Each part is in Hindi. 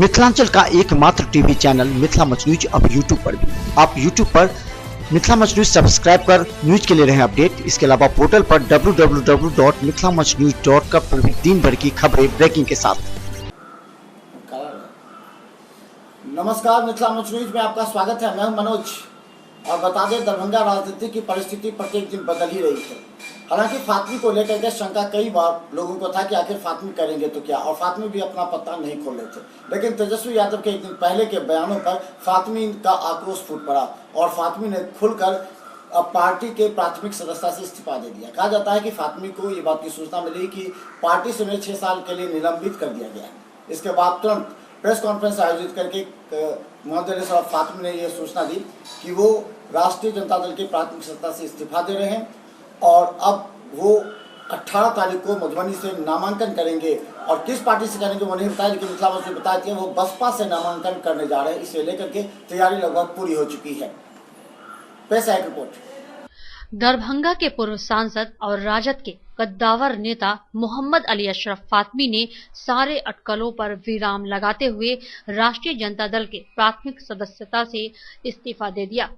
मिथिलांचल का एकमात्र TV channel Mithila much news अब यूट्यूब पर भी। आप यूट्यूब पर मिथिला मच न्यूज सब्सक्राइब कर न्यूज के लिए रहे अपडेट। इसके अलावा पोर्टल पर www.mithilamachnews.com पर भी दिन भर की खबरें ब्रेकिंग के साथ। नमस्कार, मिथिला मच न्यूज में आपका स्वागत है। मैं हूं मनोज और बता दें, दरभंगा राजनीति की परिस्थिति प्रत्येक दिन बदल ही रही है। हालांकि फातमी को लेकर के शंका कई बार लोगों को था कि आखिर फातमी करेंगे तो क्या, और फातमी भी अपना पत्ता नहीं खोल रहे थे। लेकिन तेजस्वी यादव के एक दिन पहले के बयानों पर फातमी का आक्रोश फूट पड़ा और फातमी ने खुलकर अब पार्टी के प्राथमिक सदस्यता से इस्तीफा दे दिया। कहा जाता है कि फातमी को ये बात की सूचना मिली कि पार्टी से उन्हें 6 साल के लिए निलंबित कर दिया गया है। इसके बाद तुरंत प्रेस कॉन्फ्रेंस आयोजित करके महोदय फातमी ने यह सूचना दी कि वो राष्ट्रीय जनता दल के प्राथमिक सदस्यता से इस्तीफा दे रहे हैं और अब वो 18 तारीख को मधुबनी से नामांकन करेंगे। और किस पार्टी से करेंगे वो नहीं बताया, लेकिन मिथिला मच ने बताया कि वो बसपा से नामांकन करने जा रहे हैं। इसे लेकर के तैयारी लगभग पूरी हो चुकी है। पेश है रिपोर्ट। दरभंगा के पूर्व सांसद और राजद के कद्दावर नेता मोहम्मद अली अशरफ फातमी ने सारे अटकलों पर विराम लगाते हुए राष्ट्रीय जनता दल के प्राथमिक सदस्यता से इस्तीफा दे दिया।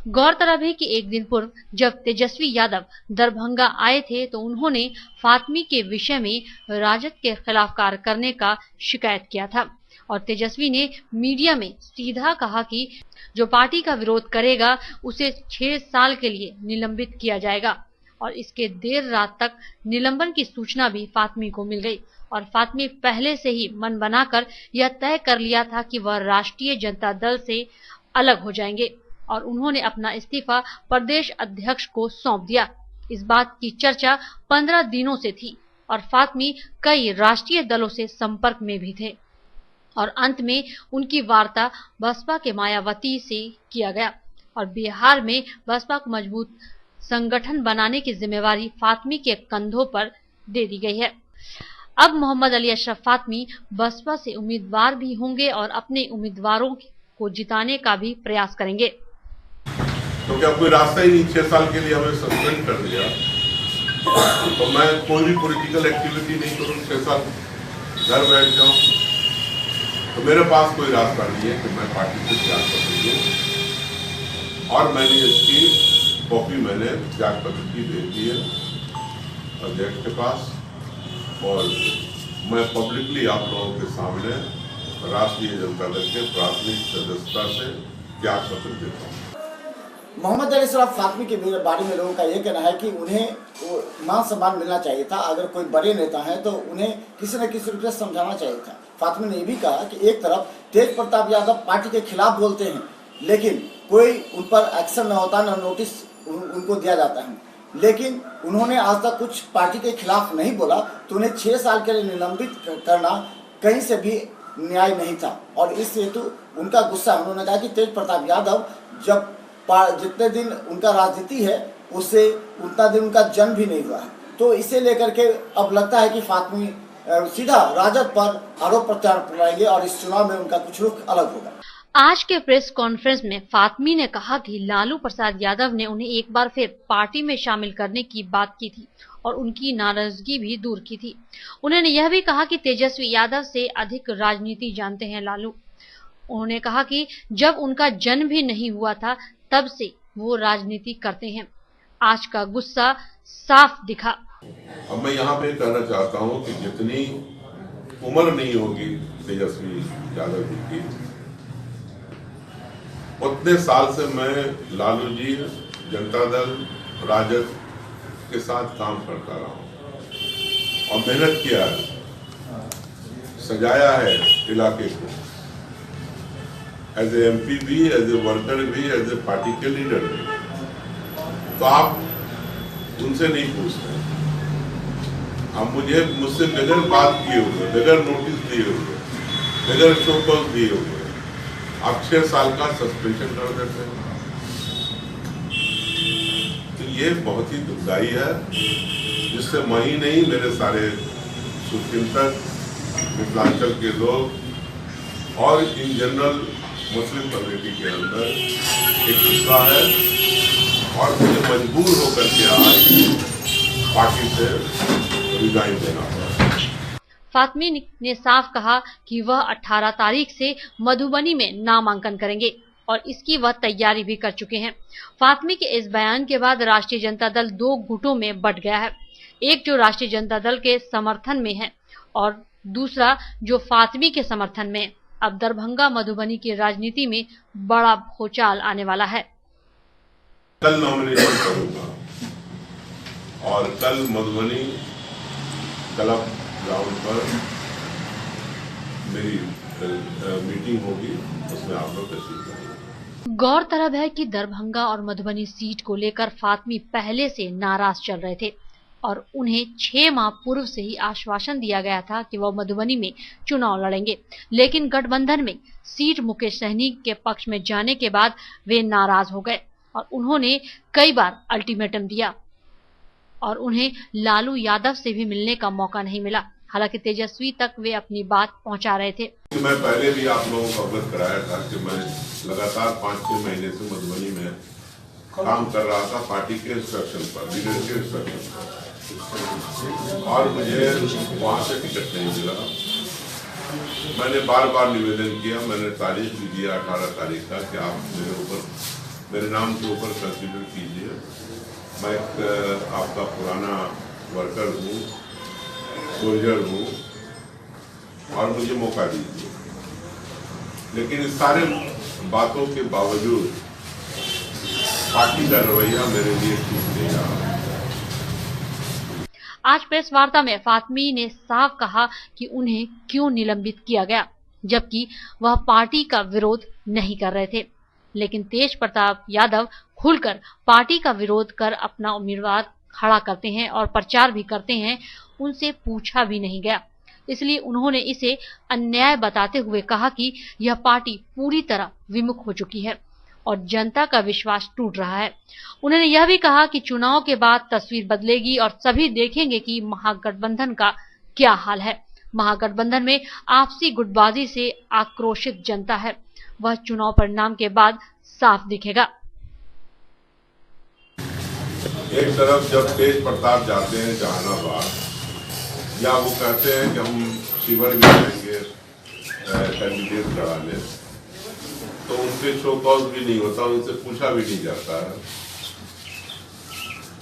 गौरतलब है कि एक दिन पूर्व जब तेजस्वी यादव दरभंगा आए थे तो उन्होंने फातमी के विषय में राजद के खिलाफ कार्य करने का शिकायत किया था और तेजस्वी ने मीडिया में सीधा कहा कि जो पार्टी का विरोध करेगा उसे 6 साल के लिए निलंबित किया जाएगा। और इसके देर रात तक निलंबन की सूचना भी फातमी को मिल गई और फातमी पहले से ही मन बनाकर यह तय कर लिया था कि वह राष्ट्रीय जनता दल से अलग हो जाएंगे और उन्होंने अपना इस्तीफा प्रदेश अध्यक्ष को सौंप दिया। इस बात की चर्चा 15 दिनों से थी और फातमी कई राष्ट्रीय दलों से संपर्क में भी थे और अंत में उनकी वार्ता बसपा के मायावती से किया गया और बिहार में बसपा को मजबूत संगठन बनाने की जिम्मेवारी फातमी के कंधों पर दे दी गई है। अब मोहम्मद अली अशरफ फातमी बसपा से उम्मीदवार भी होंगे और अपने उम्मीदवारों को जिताने का भी प्रयास करेंगे। तो क्या कोई रास्ता ही नहीं, 6 साल के लिए हमें सस्पेंड कर दिया तो मैं कोई भी पॉलिटिकल एक्टिविटी नहीं करूं, 6 साल घर बैठ जाऊं, तो मेरे पास कोई रास्ता नहीं है कि मैं पार्टी से त्याग पत्र दूं। और मैंने इसकी कॉपी मैंने त्याग पत्र की दे दी है अध्यक्ष के पास और मैं पब्लिकली आप लोगों के सामने राष्ट्रीय जनता दल के प्राथमिक सदस्यता से त्याग पत्र देता हूँ। मोहम्मद अली अशरफ फातमी के बारे में लोगों का ये कहना है कि उन्हें मान सम्मान मिलना चाहिए था। अगर कोई बड़े नेता हैं तो उन्हें किसी न किसी रूप से समझाना चाहिए था। फातमी ने यह भी कहा कि एक तरफ तेज प्रताप यादव पार्टी के खिलाफ बोलते हैं लेकिन कोई उन पर एक्शन न होता, न नोटिस उनको दिया जाता है। लेकिन उन्होंने आज तक कुछ पार्टी के खिलाफ नहीं बोला तो उन्हें 6 साल के लिए निलंबित करना कहीं से भी न्याय नहीं था। और इस हेतु उनका गुस्सा, उन्होंने कहा कि तेज प्रताप यादव जब जितने दिन उनका राजनीति है उससे उतना दिन उनका जन्म भी नहीं हुआ है। तो इसे लेकर के अब लगता है कि फातमी सीधा राजद पर आरोप प्रत्यारोप लगाएंगे और इस चुनाव में उनका कुछ रुख अलग होगा। आज के प्रेस कॉन्फ्रेंस में फातमी ने कहा कि लालू प्रसाद यादव ने उन्हें एक बार फिर पार्टी में शामिल करने की बात की थी और उनकी नाराजगी भी दूर की थी। उन्होंने यह भी कहा कि तेजस्वी यादव से अधिक राजनीति जानते हैं लालू। उन्होंने कहा कि जब उनका जन्म भी नहीं हुआ था तब से वो राजनीति करते हैं। आज का गुस्सा साफ दिखा। अब मैं यहाँ पे कहना चाहता हूँ कि जितनी उम्र नहीं होगी तेजस्वी यादव जी की, उतने साल से मैं लालू जी, जनता दल, राजद के साथ काम करता रहा हूँ और मेहनत किया है, सजाया है इलाके को, एज ए MP भी, एज ए वर्कर भी, एज ए पार्टी के लीडर भी। तो आप उनसे नहीं पूछते, आप मुझसे बगैर बात किए हुए, बगैर नोटिस दिए हुए, बगैर शो कॉज दिए हुए आप 6 साल का सस्पेंशन कर देते हैं। तो ये बहुत ही दुखदाई है, जिससे मैं ही नहीं, मेरे सारे शुभचिंतक, मिथिलांचल के लोग और इन जनरल मुस्लिम कम्युनिटी के अंदर एक गुस्सा है और मुझे मजबूर होकर के आज पार्टी से रिजाइन देना पड़ा। फातमी ने साफ कहा कि वह 18 तारीख से मधुबनी में नामांकन करेंगे और इसकी वह तैयारी भी कर चुके हैं। फातमी के इस बयान के बाद राष्ट्रीय जनता दल दो गुटों में बंट गया है, एक जो राष्ट्रीय जनता दल के समर्थन में है और दूसरा जो फातमी के समर्थन में। अब दरभंगा मधुबनी की राजनीति में बड़ा भूचाल आने वाला है। कल नॉमिनेशन करूंगा और कल मधुबनी क्लब ग्राउंड पर मेरी मीटिंग होगी, उसमें आप लोग तशरीफ लाएंगे। गौरतलब है कि दरभंगा और मधुबनी सीट को लेकर फातमी पहले से नाराज चल रहे थे और उन्हें 6 माह पूर्व से ही आश्वासन दिया गया था कि वह मधुबनी में चुनाव लड़ेंगे, लेकिन गठबंधन में सीट मुकेश सहनी के पक्ष में जाने के बाद वे नाराज हो गए और उन्होंने कई बार अल्टीमेटम दिया और उन्हें लालू यादव से भी मिलने का मौका नहीं मिला। हालांकि तेजस्वी तक वे अपनी बात पहुंचा रहे थे। मैं पहले भी आप लोगों को अवगत कराया था कि मैं लगातार 5-6 महीने से मधुबनी में काम कर रहा था पार्टी के इंस्ट्रक्शन पर, लीडर के इंस्ट्रक्शन पर, और मुझे वहां से टिकट नहीं मिला। मैंने बार बार निवेदन किया, मैंने तारीख भी दिया 18 तारीख का कि आप मेरे नाम के ऊपर कंसिडर कीजिए। मैं एक आपका पुराना वर्कर हूँ, सोल्जर हूँ और मुझे मौका दीजिए। लेकिन इस सारे बातों के बावजूद पार्टी का रवैया मेरे लिए ठीक नहीं रहा। आज प्रेस वार्ता में फातमी ने साफ कहा कि उन्हें क्यों निलंबित किया गया, जबकि वह पार्टी का विरोध नहीं कर रहे थे। लेकिन तेज प्रताप यादव खुलकर पार्टी का विरोध कर अपना उम्मीदवार खड़ा करते हैं और प्रचार भी करते हैं, उनसे पूछा भी नहीं गया। इसलिए उन्होंने इसे अन्याय बताते हुए कहा कि यह पार्टी पूरी तरह विमुख हो चुकी है और जनता का विश्वास टूट रहा है। उन्होंने यह भी कहा कि चुनाव के बाद तस्वीर बदलेगी और सभी देखेंगे कि महागठबंधन का क्या हाल है। महागठबंधन में आपसी गुटबाजी से आक्रोशित जनता है, वह चुनाव परिणाम के बाद साफ दिखेगा। एक तरफ जब तेज प्रताप जाते हैं जहानाबाद, या वो कहते हैं कि हम शिविर में जाएंगे कैंडिडेट लड़ाने, तो उनके शो कॉज भी नहीं होता, उनसे पूछा भी नहीं जाता है।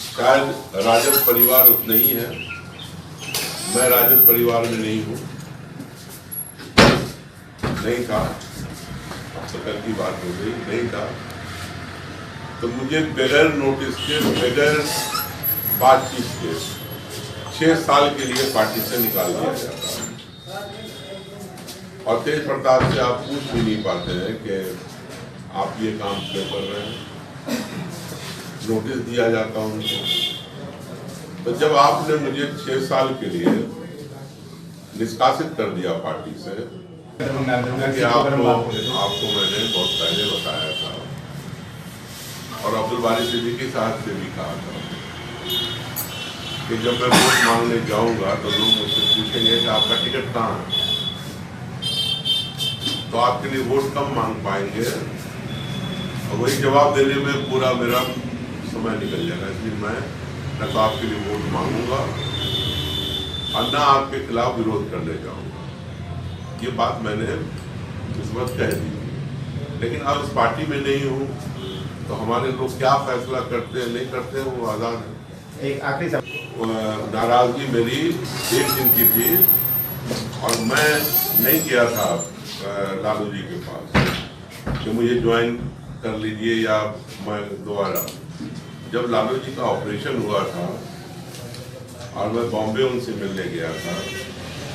शायद राजद परिवार उतना ही है, मैं राजद परिवार में नहीं हूँ, नहीं था, तो कल की बात हो गई, नहीं था, तो मुझे बगैर नोटिस के, बगैर बातचीत के 6 साल के लिए पार्टी से निकाल दिया जाता है। और तेज प्रताप से आप पूछ भी नहीं पाते हैं कि आप ये काम क्यों कर रहे हैं, नोटिस दिया जाता उनको। तो जब आपने मुझे 6 साल के लिए निष्कासित कर दिया पार्टी से, कि आपको मैंने बहुत पहले बताया था और अब्दुल बारी सिद्दीकी साहब से भी कहा था कि जब मैं वोट मांगने जाऊंगा तो लोग मुझसे पूछेंगे कि आपका टिकट कहाँ है, तो आपके लिए वोट कम मांग पाएंगे और वही जवाब देने में पूरा मेरा समय निकल जाएगा। इसलिए मैं न तो आपके लिए वोट मांगूंगा और न आपके खिलाफ विरोध करने जाऊंगा। ये बात मैंने उस वक्त कह दी, लेकिन अब उस पार्टी में नहीं हूँ, तो हमारे लोग क्या फैसला करते हैं नहीं करते हैं वो आजाद है। एक आखिरी नाराजगी मेरी 1 दिन की थी और मैं नहीं गया था लालू जी के पास कि मुझे ज्वाइन कर लीजिए या मैं दोबारा। जब लालू जी का ऑपरेशन हुआ था और मैं बॉम्बे उनसे मिलने गया था,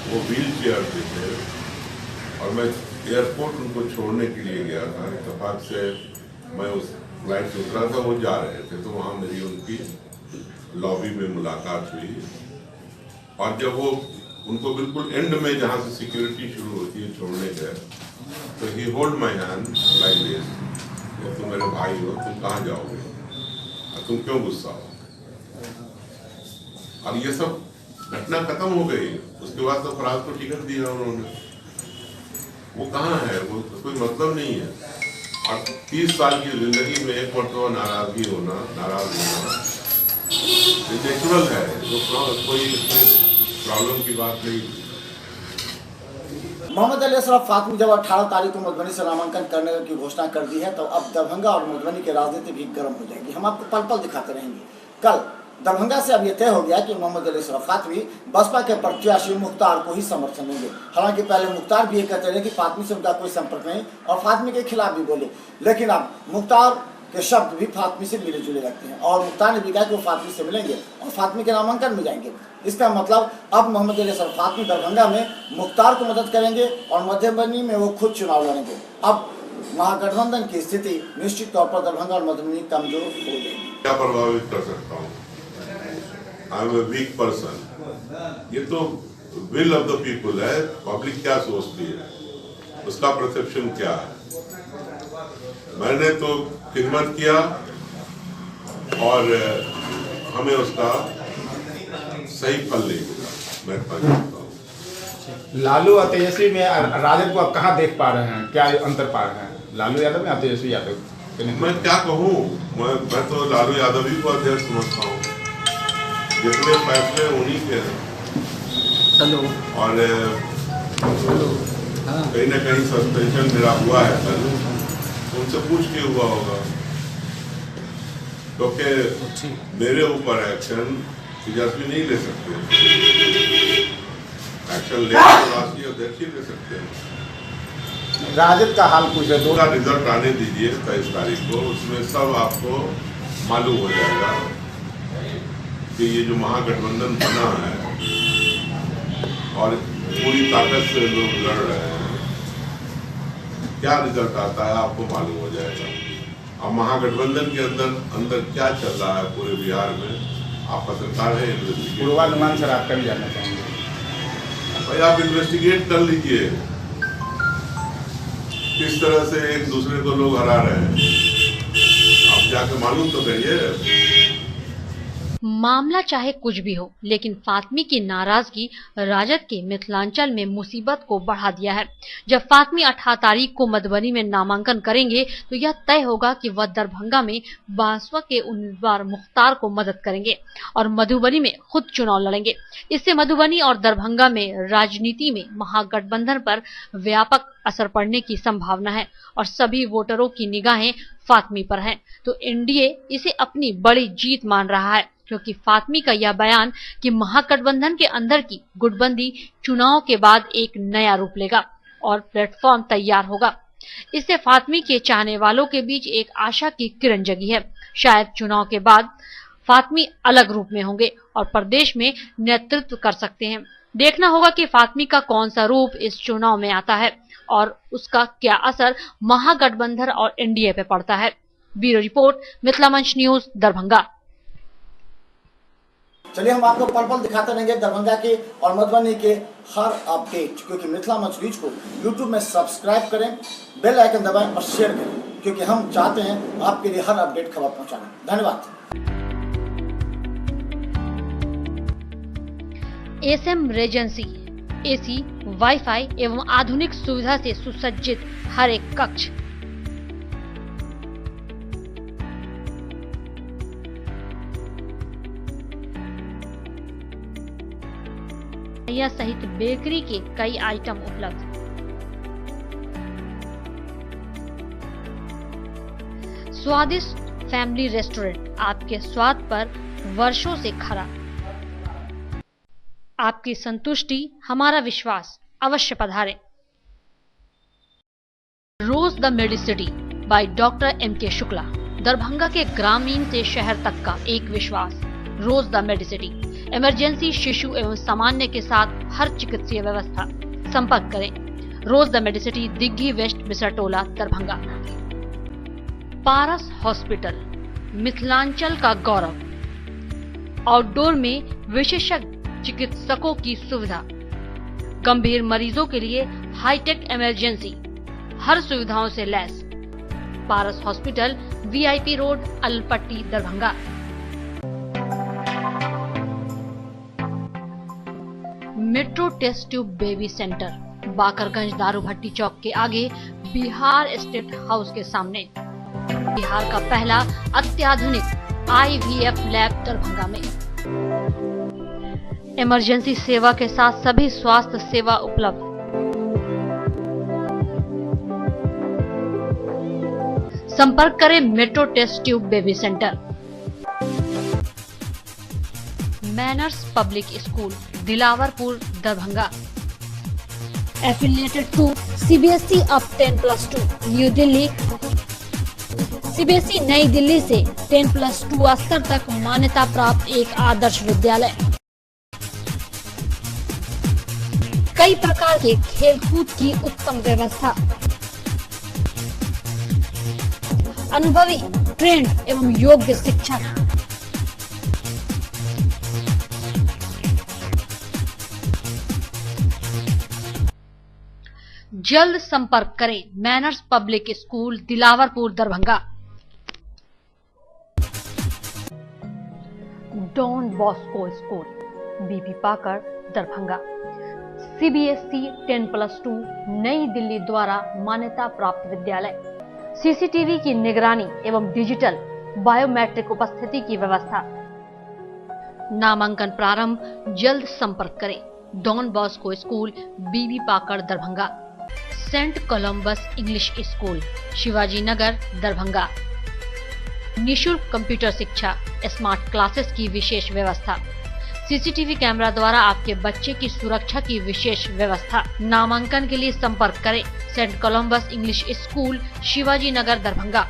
वो व्हील चेयर पे थे और मैं एयरपोर्ट उनको छोड़ने के लिए गया था। इत्तेफाक से मैं उस फ्लाइट से उतरा था, वो जा रहे थे, तो वहाँ मेरी उनकी लॉबी में मुलाकात हुई और जब वो उनको बिल्कुल एंड में जहाँ से सिक्योरिटी शुरू होती है छोड़ने गए, तो ही hold my hand like this, तुम मेरे भाई हो, तुम कहाँ जाओगे और तुम क्यों गुस्सा हो। और ये सब घटना खत्म हो गई। उसके बाद तो फराज को टिकट दिया उन्होंने, वो कहाँ है, वो कोई मतलब नहीं है। और 30 साल की जिंदगी में एक मरतबा नाराजगी होना, नाराज होना नेचुरल है, तो कोई प्रॉब्लम की बात नहीं। मोहम्मद अली अशरफ फातमी जब 18 तारीख को मधुबनी से नामांकन करने की घोषणा कर दी है तो अब दरभंगा और मधुबनी की राजनीति भी गर्म हो जाएगी। हम आपको पल पल दिखाते रहेंगे। कल दरभंगा से अब यह तय हो गया कि मोहम्मद अली अशरफ फातमी बसपा के प्रत्याशी मुख्तार को ही समर्थन देंगे। हालांकि पहले मुख्तार भी ये कहते रहे कि फातमी से उनका कोई संपर्क नहीं और फातमी के खिलाफ भी बोले, लेकिन अब मुख्तार के शब्द भी फातमी से मिले जुले लगते हैं और मुख्तार ने भी कहा कि वो फातमी से मिलेंगे और फातमी के नामांकन में जाएंगे। इसका मतलब अब मोहम्मद अली अशरफ फातमी दरभंगा में मुख्तार को मदद करेंगे और मधुबनी में वो खुद चुनाव लड़ेंगे। अब महागठबंधन की स्थिति निश्चित तौर पर दरभंगा और मधुबनी कमजोर हो जाएगी। क्या प्रभावित कर सकता हूँ? I am a weak person. ये तो विल ऑफ द पीपल है। पब्लिक क्या सोचती है, उसका परसेप्शन क्या है। मैंने तो खिदमत किया और हमें उसका सही फल नहीं मिला। मैं समझता हूँ लालू और तेजस्वी में राजद को आप कहाँ देख पा रहे हैं, क्या अंतर पा रहे हैं लालू यादव में या तेजस्वी यादव? मैं क्या कहूँ, मैं तो लालू यादव ही को अध्यक्ष समझता हूँ। जितने फैसले उन्हीं के हैं और कहीं ना कहीं सस्पेंशन मेरा हुआ है कल, उनसे पूछ के हुआ होगा क्योंकि मेरे ऊपर एक्शन तेजस्वी नहीं ले सकते। एक्शन ले राष्ट्रीय अध्यक्ष ही ले सकते हैं। राजद का हाल कुछ है, दो का रिजल्ट आने दीजिए 23 तारीख को, उसमें सब आपको मालूम हो जाएगा कि ये जो महागठबंधन बना है और पूरी ताकत से लोग लड़ रहे हैं, क्या रिजल्ट आता है आपको मालूम हो जाएगा। अब महागठबंधन के अंदर क्या चल रहा है पूरे बिहार में, आप पत्रकार हैं, पूर्वानुमान सर आपका भी जानना चाहेंगे। भाई आप इन्वेस्टिगेट कर लीजिए किस तरह से एक दूसरे को लोग हरा रहे हैं, आप जाकर मालूम तो करिए। मामला चाहे कुछ भी हो, लेकिन फातमी की नाराजगी राजद के मिथिलांचल में मुसीबत को बढ़ा दिया है। जब फातमी 18 तारीख को मधुबनी में नामांकन करेंगे तो यह तय होगा कि वह दरभंगा में बासपा के उम्मीदवार मुख्तार को मदद करेंगे और मधुबनी में खुद चुनाव लड़ेंगे। इससे मधुबनी और दरभंगा में राजनीति में महागठबंधन पर व्यापक असर पड़ने की संभावना है और सभी वोटरों की निगाहें फातमी पर हैं। तो एनडीए इसे अपनी बड़ी जीत मान रहा है, क्योंकि फातमी का यह बयान कि महागठबंधन के अंदर की गुटबंदी चुनाव के बाद एक नया रूप लेगा और प्लेटफॉर्म तैयार होगा। इससे फातमी के चाहने वालों के बीच एक आशा की किरण जगी है। शायद चुनाव के बाद फातमी अलग रूप में होंगे और प्रदेश में नेतृत्व कर सकते हैं। देखना होगा कि फातमी का कौन सा रूप इस चुनाव में आता है और उसका क्या असर महागठबंधन और एनडीए पे पड़ता है। ब्यूरो रिपोर्ट, मिथिला मंच न्यूज, दरभंगा। चलिए हम आपको पल पल दिखाते रहेंगे दरभंगा के और मधुबनी के हर अपडेट, क्योंकि मिथिला मंच न्यूज को यूट्यूब में सब्सक्राइब करें, बेल आइकन दबाएं और शेयर करें, क्योंकि हम चाहते हैं आपके लिए हर अपडेट खबर पहुंचाना। धन्यवाद। एसएम रेजेंसी, एसी, वाईफाई एवं आधुनिक सुविधा से सुसज्जित हर एक कक्ष, सहित बेकरी के कई आइटम उपलब्ध। स्वादिष्ट फैमिली रेस्टोरेंट आपके स्वाद पर वर्षों से खरा। आपकी संतुष्टि हमारा विश्वास, अवश्य पधारें। Rose the Medicity by doctor M K. Shukla, Darbhanga के ग्रामीण से शहर तक का एक विश्वास। रोज द मेडिसिटी, इमरजेंसी, शिशु एवं सामान्य के साथ हर चिकित्सीय व्यवस्था। संपर्क करें। Rose the Medicity, Digghi west, Bisartola, Darbhanga. Paras hospital, Mithilanchal का गौरव। आउटडोर में विशेषज्ञ चिकित्सकों की सुविधा। गंभीर मरीजों के लिए हाईटेक इमरजेंसी, हर सुविधाओं से लैस। Paras hospital, VIP road, Alpatti, Darbhanga. Metro test tube baby centre, Bakarganj, Darubhatti Chowk के आगे, बिहार स्टेट हाउस के सामने। बिहार का पहला अत्याधुनिक आईवीएफ लैब दरभंगा में। इमरजेंसी सेवा के साथ सभी स्वास्थ्य सेवा उपलब्ध। संपर्क करें metro test tube baby centre. Manners public school Dilawarpur Darbhanga. Affiliated to CBSE up 10+2 new Delhi. CBSE नई दिल्ली से 10+2 स्तर तक मान्यता प्राप्त एक आदर्श विद्यालय। कई प्रकार के खेलकूद की उत्तम व्यवस्था, अनुभवी ट्रेंड एवं योग्य शिक्षक। जल्द संपर्क करें Manners public school Dilawarpur Darbhanga. Don Bosco school Bibi Pakar Darbhanga. CBSE 10+2 नई दिल्ली द्वारा मान्यता प्राप्त विद्यालय। CCTV की निगरानी एवं डिजिटल बायोमेट्रिक उपस्थिति की व्यवस्था। नामांकन प्रारंभ। जल्द संपर्क करें don Bosco school Bibi Pakar Darbhanga. Saint Columbus English school Shivaji Nagar Darbhanga. निशुल्क कंप्यूटर शिक्षा, स्मार्ट क्लासेस की विशेष व्यवस्था। CCTV कैमरा द्वारा आपके बच्चे की सुरक्षा की विशेष व्यवस्था। नामांकन के लिए संपर्क करें Saint Columbus English school Shivaji Nagar Darbhanga.